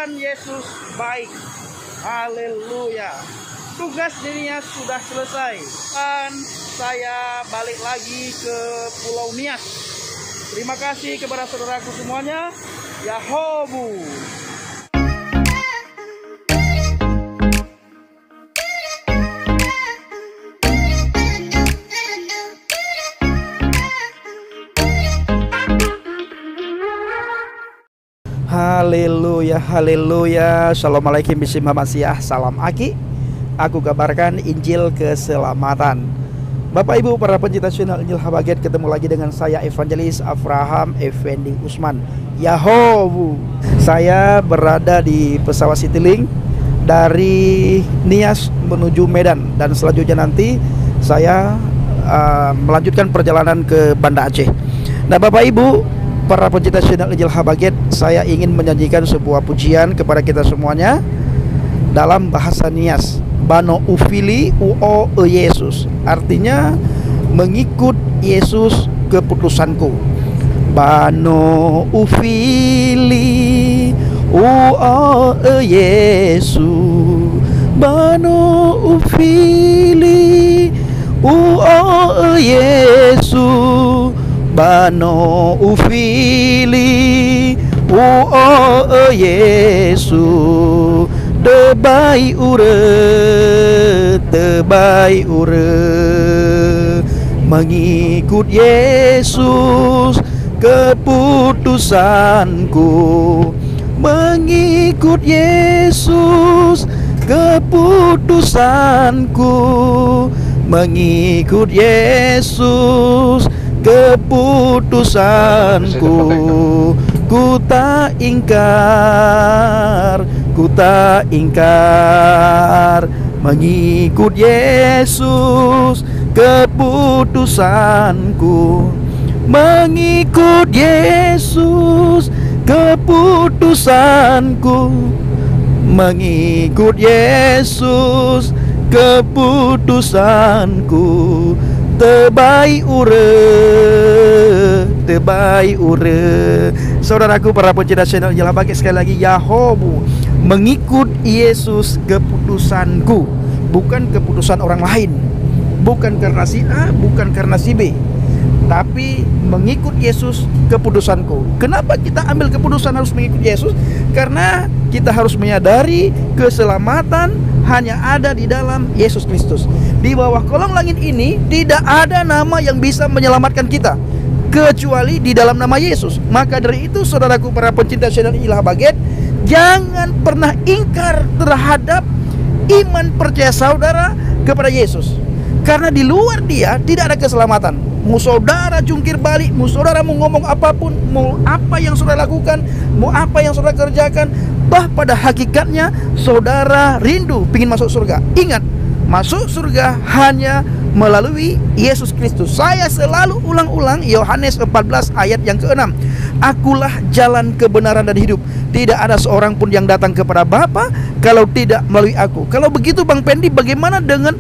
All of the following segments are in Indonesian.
Tuhan Yesus baik. Haleluya. Tugas Nias sudah selesai dan saya balik lagi ke Pulau Nias. Terima kasih kepada saudaraku semuanya. Yahobu. Haleluya, haleluya. Assalamualaikum bismillahirrahmanirrahim. Salam Aki. Aku kabarkan Injil keselamatan. Bapak Ibu para pencinta channel Injil Habaget, ketemu lagi dengan saya Evangelis Abraham Effendi Usman. Yahowu. Saya berada di pesawat Citylink dari Nias menuju Medan, dan selanjutnya nanti saya melanjutkan perjalanan ke Banda Aceh. Nah Bapak Ibu para pencinta channel Injil Habaget, saya ingin menyanyikan sebuah pujian kepada kita semuanya dalam bahasa Nias. Bano ufili uo Yesus, artinya mengikut Yesus keputusanku. Bano ufili uo Yesus, bano ufili uo Yesus, bano ufili uo Yesus, tebai ure mengikut Yesus keputusanku, mengikut Yesus keputusanku, mengikut Yesus keputusanku. Ku tak ingkar, ku tak ingkar, mengikut Yesus keputusanku, mengikut Yesus keputusanku, mengikut Yesus keputusanku. Tebai ure. Saudaraku para pencinta channel Injil Habaget, sekali lagi Yahobu, mengikut Yesus keputusanku, bukan keputusan orang lain, bukan karena si A, bukan karena si B, tapi mengikut Yesus keputusanku. Kenapa kita ambil keputusan harus mengikut Yesus? Karena kita harus menyadari keselamatan hanya ada di dalam Yesus Kristus. Di bawah kolong langit ini tidak ada nama yang bisa menyelamatkan kita kecuali di dalam nama Yesus. Maka dari itu saudaraku para pencinta channel Injil Habaget, jangan pernah ingkar terhadap iman percaya saudara kepada Yesus, karena di luar Dia tidak ada keselamatan. Mau saudara jungkir balik, mau saudara mau ngomong apapun, mau apa yang saudara lakukan, mau apa yang saudara kerjakan, pada hakikatnya saudara rindu ingin masuk surga. Ingat, masuk surga hanya melalui Yesus Kristus. Saya selalu ulang-ulang Yohanes 14 ayat yang ke-6. Akulah jalan, kebenaran dan hidup. Tidak ada seorang pun yang datang kepada Bapa kalau tidak melalui aku. Kalau begitu Bang Pendi, bagaimana dengan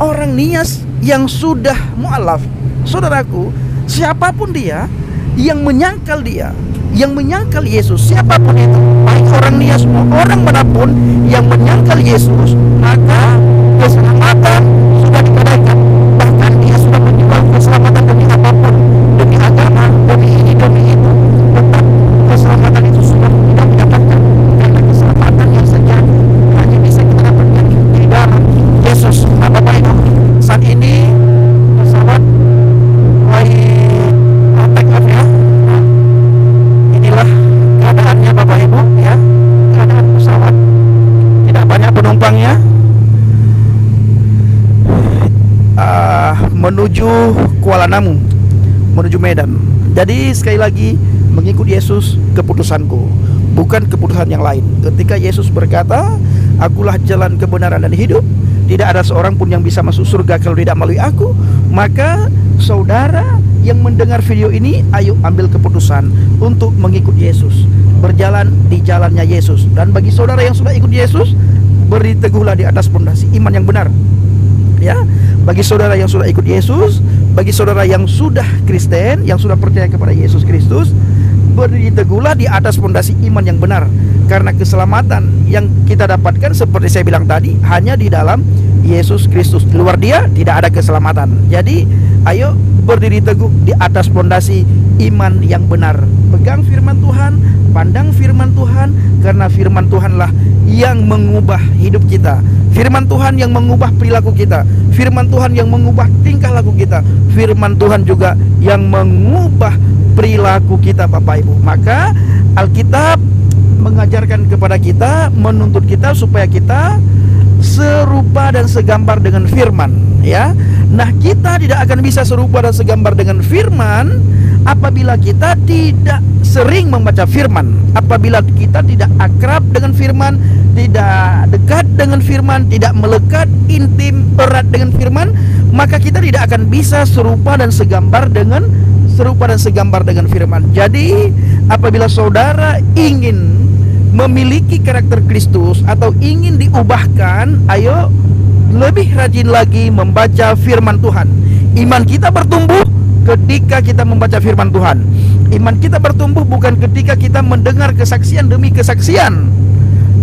orang Nias yang sudah mu'alaf? Saudaraku, siapapun dia yang menyangkal Yesus, siapapun itu, baik orang Nias maupun orang manapun yang menyangkal Yesus, maka keselamatan sudah dikatakan. Bahkan dia sudah menjual keselamatan demi apapun, demi agama, demi ini, demi itu, tetap keselamatan itu sudah tidak didapatkan, karena keselamatan yang sejati hanya bisa kita dapatkan di dalam Yesus. Nah Bapak Ibu, saat ini pesawat mulai take off ya. Inilah keadaannya Bapak Ibu ya, keadaan pesawat, tidak banyak penumpangnya, menuju Kuala Namu, menuju Medan. Jadi sekali lagi, mengikut Yesus keputusanku, bukan keputusan yang lain. Ketika Yesus berkata, akulah jalan, kebenaran dan hidup, tidak ada seorang pun yang bisa masuk surga kalau tidak melalui aku. Maka saudara yang mendengar video ini, ayo ambil keputusan untuk mengikut Yesus, berjalan di jalannya Yesus. Dan bagi saudara yang sudah ikut Yesus, beri teguhlah di atas pondasi iman yang benar. Ya, bagi saudara yang sudah ikut Yesus, bagi saudara yang sudah Kristen, yang sudah percaya kepada Yesus Kristus, berdiri teguhlah di atas fondasi iman yang benar. Karena keselamatan yang kita dapatkan seperti saya bilang tadi hanya di dalam Yesus Kristus. Di luar Dia tidak ada keselamatan. Jadi ayo berdiri teguh di atas fondasi iman yang benar. Pegang firman Tuhan, pandang firman Tuhan, karena firman Tuhanlah yang mengubah hidup kita. Firman Tuhan yang mengubah perilaku kita. Firman Tuhan yang mengubah tingkah laku kita. Firman Tuhan juga yang mengubah perilaku kita, Bapak Ibu. Maka Alkitab mengajarkan kepada kita, menuntut kita supaya kita serupa dan segambar dengan firman, ya. Nah, kita tidak akan bisa serupa dan segambar dengan firman apabila kita tidak sering membaca firman, apabila kita tidak akrab dengan firman, tidak dekat dengan firman, tidak melekat intim erat dengan firman, maka kita tidak akan bisa serupa dan segambar dengan firman. Jadi, apabila saudara ingin memiliki karakter Kristus atau ingin diubahkan, ayo lebih rajin lagi membaca firman Tuhan. Iman kita bertumbuh ketika kita membaca firman Tuhan. Iman kita bertumbuh bukan ketika kita mendengar kesaksian demi kesaksian,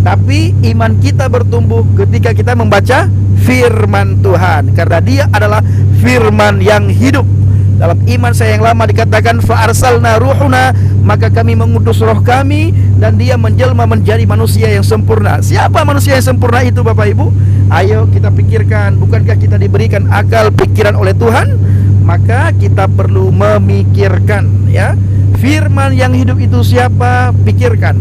tapi iman kita bertumbuh ketika kita membaca firman Tuhan, karena Dia adalah firman yang hidup. Dalam iman saya yang lama dikatakan fa'arsalna ruhuna, maka kami mengutus roh kami dan Dia menjelma menjadi manusia yang sempurna. Siapa manusia yang sempurna itu, Bapak Ibu? Ayo kita pikirkan, bukankah kita diberikan akal pikiran oleh Tuhan? Maka kita perlu memikirkan, ya. Firman yang hidup itu siapa? Pikirkan.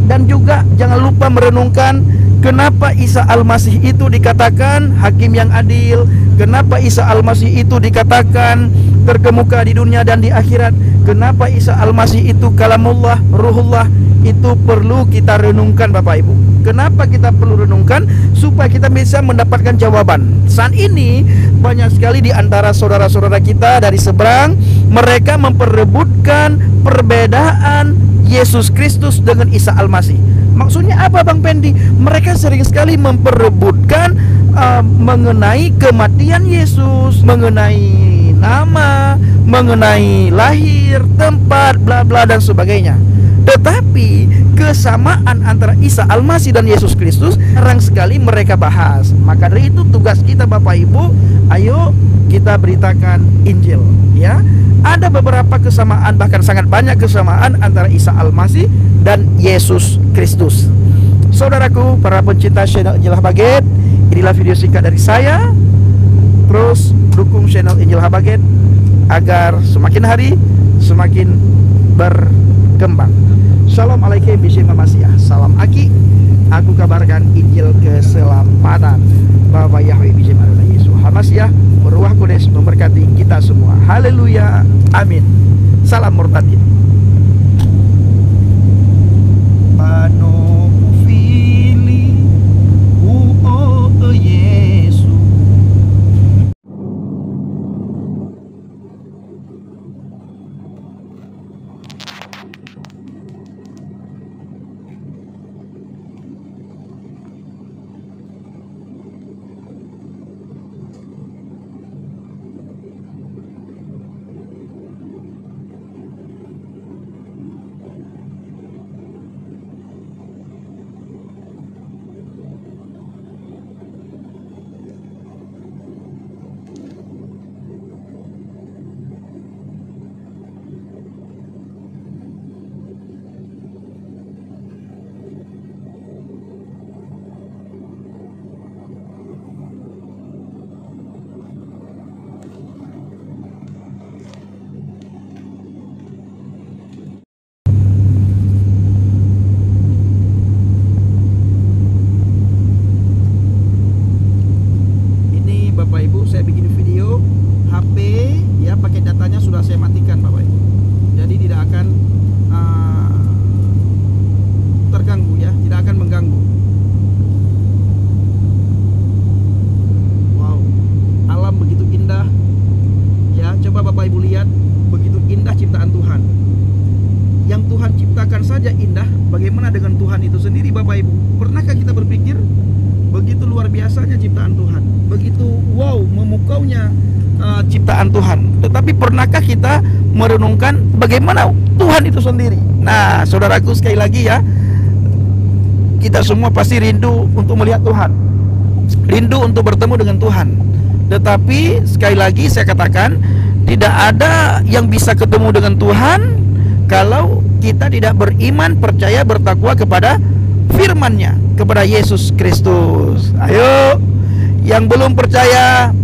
Dan juga jangan lupa merenungkan kenapa Isa Al-Masih itu dikatakan hakim yang adil, kenapa Isa Al-Masih itu dikatakan terkemuka di dunia dan di akhirat, kenapa Isa Al-Masih itu kalamullah, ruhullah. Itu perlu kita renungkan, Bapak Ibu. Kenapa kita perlu renungkan? Supaya kita bisa mendapatkan jawaban. Saat ini banyak sekali di antara saudara-saudara kita dari seberang, mereka memperebutkan perbedaan Yesus Kristus dengan Isa Al-Masih. Maksudnya apa, Bang Pendi? Mereka sering sekali memperebutkan mengenai kematian Yesus, mengenai nama, mengenai lahir, tempat, bla bla dan sebagainya. Tetapi kesamaan antara Isa Al-Masih dan Yesus Kristus jarang sekali mereka bahas. Maka dari itu tugas kita, Bapak Ibu, ayo kita beritakan Injil, ya. Ada beberapa kesamaan, bahkan sangat banyak kesamaan antara Isa Al-Masih dan Yesus Kristus. Saudaraku, para pencinta channel Injil Habaget, inilah video singkat dari saya. Terus dukung channel Injil Habaget agar semakin hari semakin berkembang. Shalom alaikum bismillah Masiah. Salam Aki. Aku kabarkan Injil keselamatan. Bapak Yahweh bismillah Yesus Hamasiah, Ruah Kudus memberkati kita semua. Haleluya. Amin. Salam murtadin. Pano kufili Yesus. Begitu luar biasanya ciptaan Tuhan, begitu wow memukaunya ciptaan Tuhan. Tetapi pernahkah kita merenungkan bagaimana Tuhan itu sendiri? Nah, saudaraku, sekali lagi ya, kita semua pasti rindu untuk melihat Tuhan, rindu untuk bertemu dengan Tuhan. Tetapi sekali lagi saya katakan, tidak ada yang bisa ketemu dengan Tuhan kalau kita tidak beriman, percaya, bertakwa kepada firman-Nya, kepada Yesus Kristus. Ayo, yang belum percaya,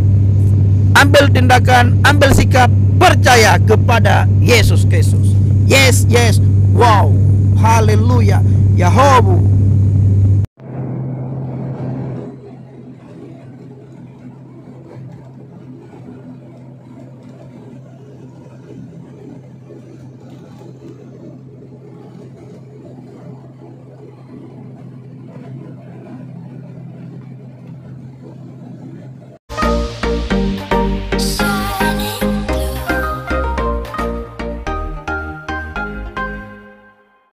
ambil tindakan, ambil sikap, percaya kepada Yesus Kristus. Yes, yes, wow, haleluya, Yahobu.